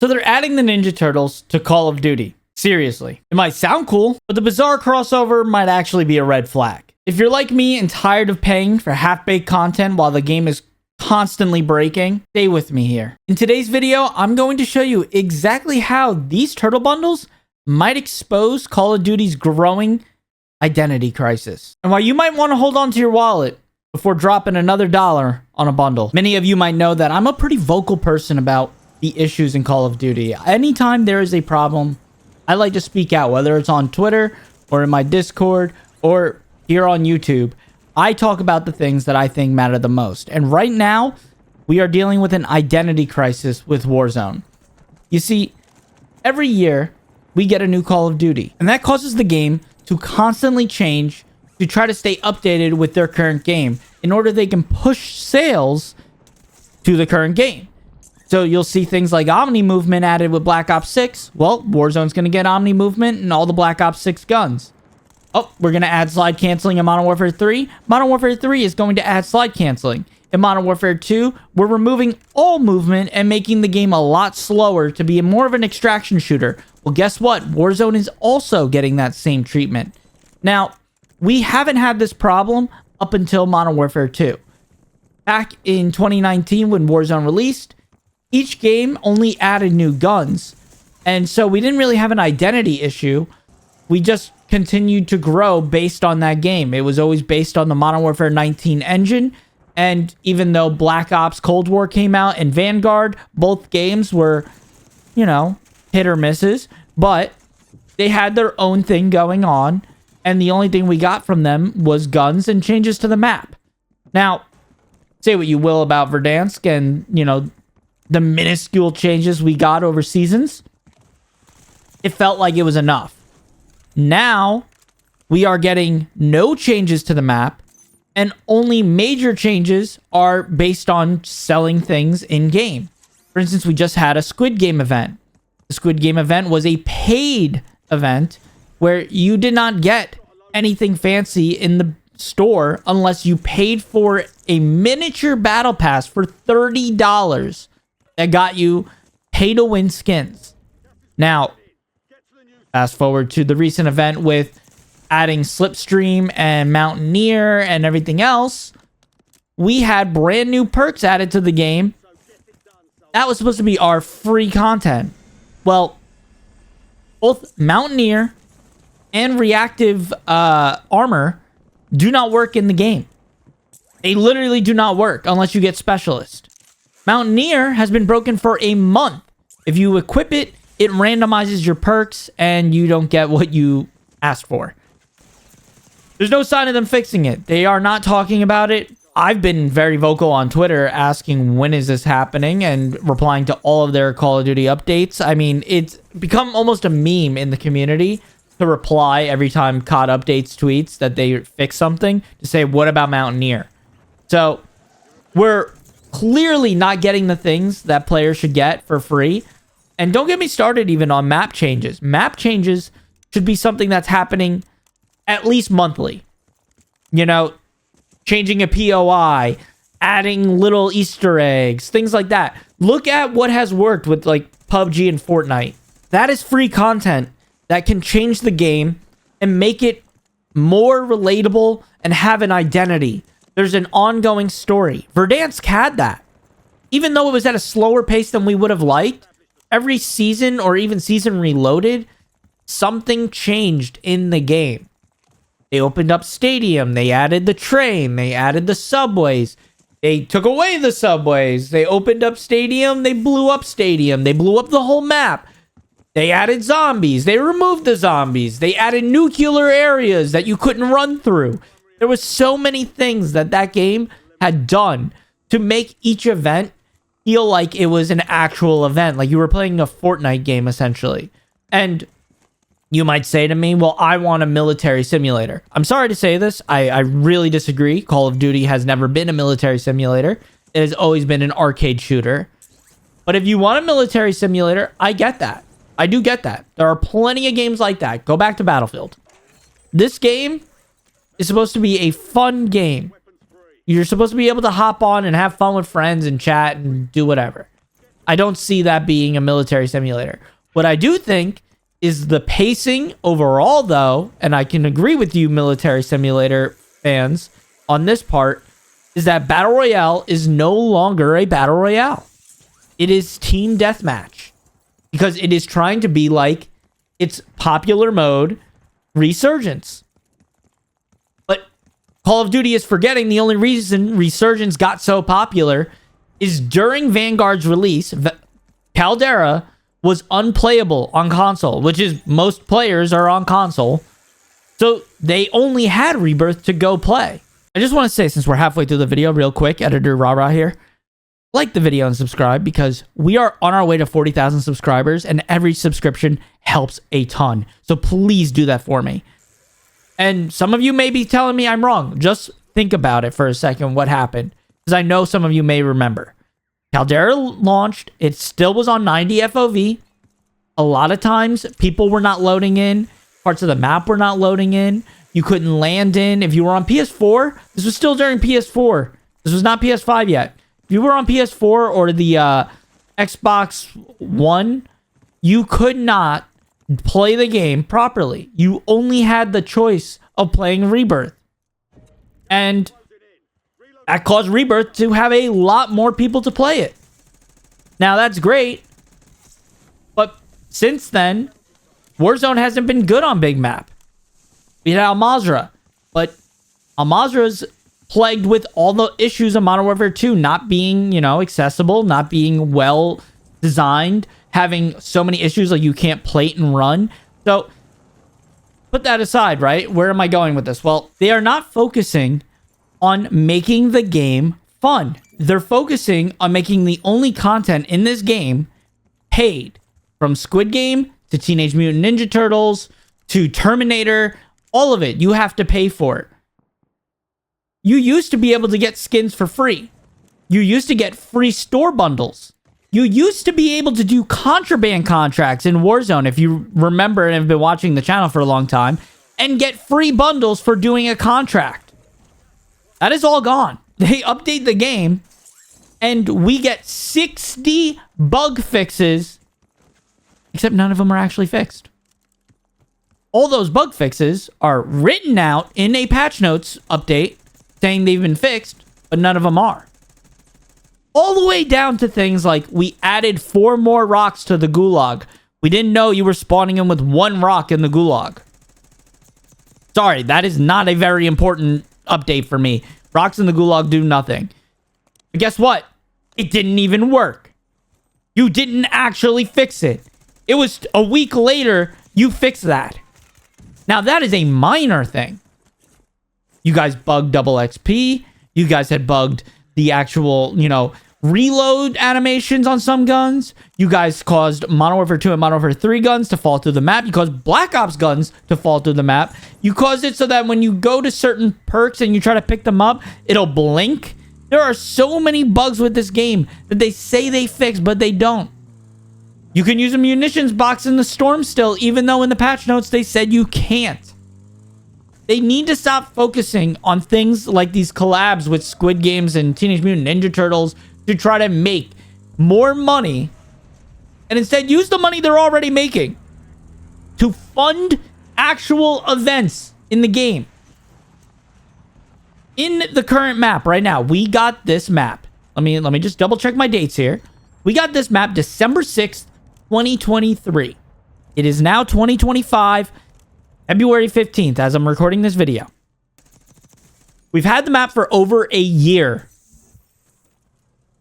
So they're adding the Ninja Turtles to Call of Duty. Seriously. It might sound cool, but the bizarre crossover might actually be a red flag. If you're like me and tired of paying for half-baked content while the game is constantly breaking, stay with me here. In today's video, I'm going to show you exactly how these turtle bundles might expose Call of Duty's growing identity crisis, and why you might want to hold on to your wallet before dropping another $1 on a bundle. Many of you might know that I'm a pretty vocal person about the issues in Call of Duty. Anytime there is a problem, I like to speak out, whether it's on Twitter or in my Discord or here on YouTube. I talk about the things that I think matter the most. And right now, we are dealing with an identity crisis with Warzone. You see, every year, we get a new Call of Duty, and that causes the game to constantly change to try to stay updated with their current game in order they can push sales to the current game. So you'll see things like Omni Movement added with Black Ops 6. Well, Warzone's going to get Omni Movement and all the Black Ops 6 guns. Oh, we're going to add slide canceling in Modern Warfare 3. Modern Warfare 3 is going to add slide canceling. In Modern Warfare 2, we're removing all movement and making the game a lot slower to be more of an extraction shooter. Well, guess what? Warzone is also getting that same treatment. Now, we haven't had this problem up until Modern Warfare 2. Back in 2019 when Warzone released, each game only added new guns. And so we didn't really have an identity issue. We just continued to grow based on that game. It was always based on the Modern Warfare 19 engine. And even though Black Ops Cold War came out and Vanguard, both games were, you know, hit or misses. But they had their own thing going on. And the only thing we got from them was guns and changes to the map. Now, say what you will about Verdansk and, you know, the minuscule changes we got over seasons. It felt like it was enough. Now, we are getting no changes to the map, and only major changes are based on selling things in-game. For instance, we just had a Squid Game event. The Squid Game event was a paid event where you did not get anything fancy in the store unless you paid for a miniature battle pass for $30 that got you pay-to-win skins. Now, fast forward to the recent event with adding Slipstream and Mountaineer and everything else. We had brand new perks added to the game. That was supposed to be our free content. Well, both Mountaineer and reactive armor do not work in the game. They literally do not work unless you get Specialist. Mountaineer has been broken for a month. If you equip it, it randomizes your perks and you don't get what you asked for. There's no sign of them fixing it. They are not talking about it. I've been very vocal on Twitter asking when is this happening and replying to all of their Call of Duty updates. I mean, it's become almost a meme in the community to reply every time COD updates tweets that they fix something to say, what about Mountaineer? So we're clearly not getting the things that players should get for free. And don't get me started even on map changes. Map changes should be something that's happening at least monthly. You know, changing a POI, adding little Easter eggs, things like that. Look at what has worked with like PUBG and Fortnite. That is free content that can change the game and make it more relatable and have an identity. There's an ongoing story. Verdansk had that. Even though it was at a slower pace than we would have liked, every season or even season reloaded, something changed in the game. They opened up Stadium. They added the train. They added the subways. They took away the subways. They opened up Stadium. They blew up Stadium. They blew up the whole map. They added zombies. They removed the zombies. They added nuclear areas that you couldn't run through. There was so many things that game had done to make each event feel like it was an actual event. Like you were playing a Fortnite game, essentially. And you might say to me, well, I want a military simulator. I'm sorry to say this. I really disagree. Call of Duty has never been a military simulator. It has always been an arcade shooter. But if you want a military simulator, I get that. I do get that. There are plenty of games like that. Go back to Battlefield. This game is supposed to be a fun game. You're supposed to be able to hop on and have fun with friends and chat and do whatever. I don't see that being a military simulator. What I do think is the pacing overall, though, and I can agree with you, military simulator fans, on this part, is that Battle Royale is no longer a Battle Royale. It is team deathmatch. Because it is trying to be like its popular mode, Resurgence. But Call of Duty is forgetting the only reason Resurgence got so popular is during Vanguard's release, Caldera was unplayable on console, which is most players are on console. So they only had Rebirth to go play. I just want to say, since we're halfway through the video, real quick, editor Rara here, like the video and subscribe, because we are on our way to 40,000 subscribers and every subscription helps a ton. So please do that for me. And some of you may be telling me I'm wrong. Just think about it for a second, what happened. Because I know some of you may remember. Caldera launched. It still was on 90 FOV. A lot of times, people were not loading in. Parts of the map were not loading in. You couldn't land in. If you were on PS4, this was still during PS4. This was not PS5 yet. If you were on PS4 or the Xbox One, you could not play the game properly. You only had the choice of playing Rebirth. And that caused Rebirth to have a lot more people to play it. Now, that's great. But since then, Warzone hasn't been good on big map. We had Al Mazrah. But Al Mazrah's plagued with all the issues of Modern Warfare 2 not being, accessible, not being well designed, having so many issues like you can't plate and run. So put that aside, right? Where am I going with this? Well, they are not focusing on making the game fun. They're focusing on making the only content in this game paid. From Squid Game to Teenage Mutant Ninja Turtles to Terminator, all of it, you have to pay for it. You used to be able to get skins for free. You used to get free store bundles. You used to be able to do contraband contracts in Warzone, if you remember and have been watching the channel for a long time, and get free bundles for doing a contract. That is all gone. They update the game, and we get 60 bug fixes, except none of them are actually fixed. All those bug fixes are written out in a patch notes update, saying they've been fixed, but none of them are. All the way down to things like we added 4 more rocks to the gulag. We didn't know you were spawning them with 1 rock in the gulag. Sorry, that is not a very important update for me. Rocks in the gulag do nothing. But guess what? It didn't even work. You didn't actually fix it. It was a week later you fixed that. Now that is a minor thing. You guys bugged double XP. You guys had bugged the actual, reload animations on some guns. You guys caused Modern Warfare 2 and Modern Warfare 3 guns to fall through the map. You caused Black Ops guns to fall through the map. You caused it so that when you go to certain perks and you try to pick them up, it'll blink. There are so many bugs with this game that they say they fix, but they don't. You can use a munitions box in the storm still, even though in the patch notes they said you can't. They need to stop focusing on things like these collabs with Squid Games and Teenage Mutant Ninja Turtles to try to make more money, and instead use the money they're already making to fund actual events in the game. In the current map right now, we got this map. Let me just double check my dates here. We got this map December 6th, 2023. It is now 2025. February 15th, as I'm recording this video. We've had the map for over a year.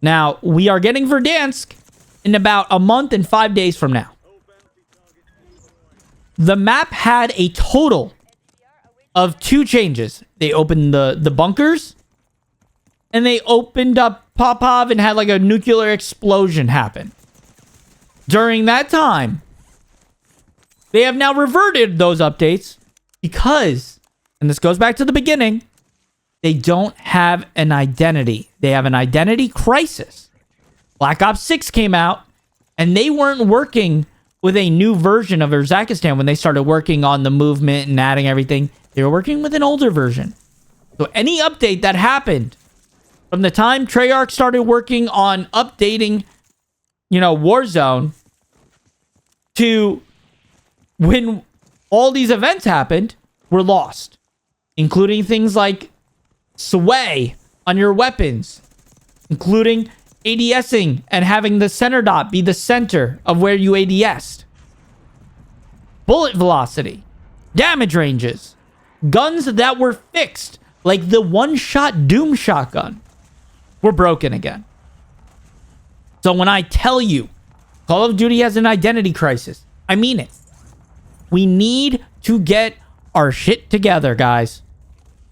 Now, we are getting Verdansk in about a month and 5 days from now. The map had a total of 2 changes. They opened the bunkers, and they opened up Popov and had like a nuclear explosion happen. During that time, they have now reverted those updates because, and this goes back to the beginning, they don't have an identity. They have an identity crisis. Black Ops 6 came out, and they weren't working with a new version of Uzbekistan when they started working on the movement and adding everything. They were working with an older version. So any update that happened from the time Treyarch started working on updating Warzone to when all these events happened were lost, including things like sway on your weapons, including ADSing and having the center dot be the center of where you ADS'd. Bullet velocity, damage ranges, guns that were fixed, like the one-shot Doom shotgun, were broken again. So when I tell you Call of Duty has an identity crisis, I mean it. We need to get our shit together, guys.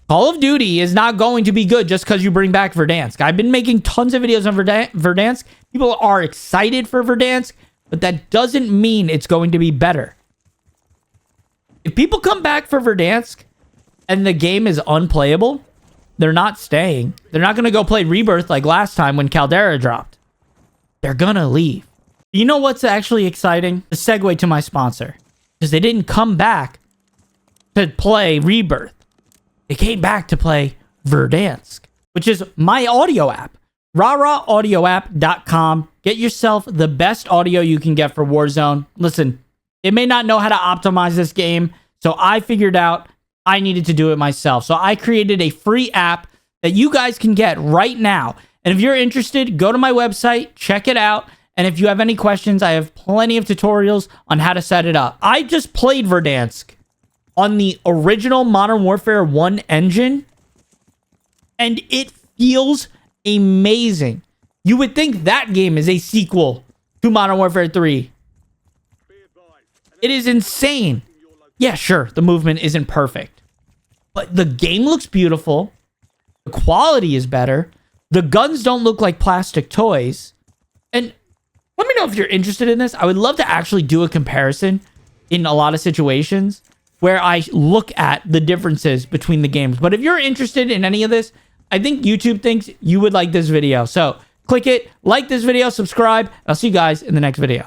Call of Duty is not going to be good just because you bring back Verdansk. I've been making tons of videos on Verdansk. People are excited for Verdansk, but that doesn't mean it's going to be better. If people come back for Verdansk and the game is unplayable, they're not staying. They're not going to go play Rebirth like last time when Caldera dropped. They're going to leave. You know what's actually exciting? The segue to my sponsor. Because they didn't come back to play Rebirth. They came back to play Verdansk, which is my audio app. RaraAudioApp.com. Get yourself the best audio you can get for Warzone. Listen, it may not know how to optimize this game, so I figured out I needed to do it myself. So I created a free app that you guys can get right now. And if you're interested, go to my website, check it out. And if you have any questions, I have plenty of tutorials on how to set it up. I just played Verdansk on the original Modern Warfare 1 engine, and it feels amazing. You would think that game is a sequel to Modern Warfare 3. It is insane. Yeah, sure, the movement isn't perfect, but the game looks beautiful. The quality is better. The guns don't look like plastic toys. And let me know if you're interested in this. I would love to actually do a comparison in a lot of situations where I look at the differences between the games. But if you're interested in any of this, I think YouTube thinks you would like this video. So click it, like this video, subscribe. I'll see you guys in the next video.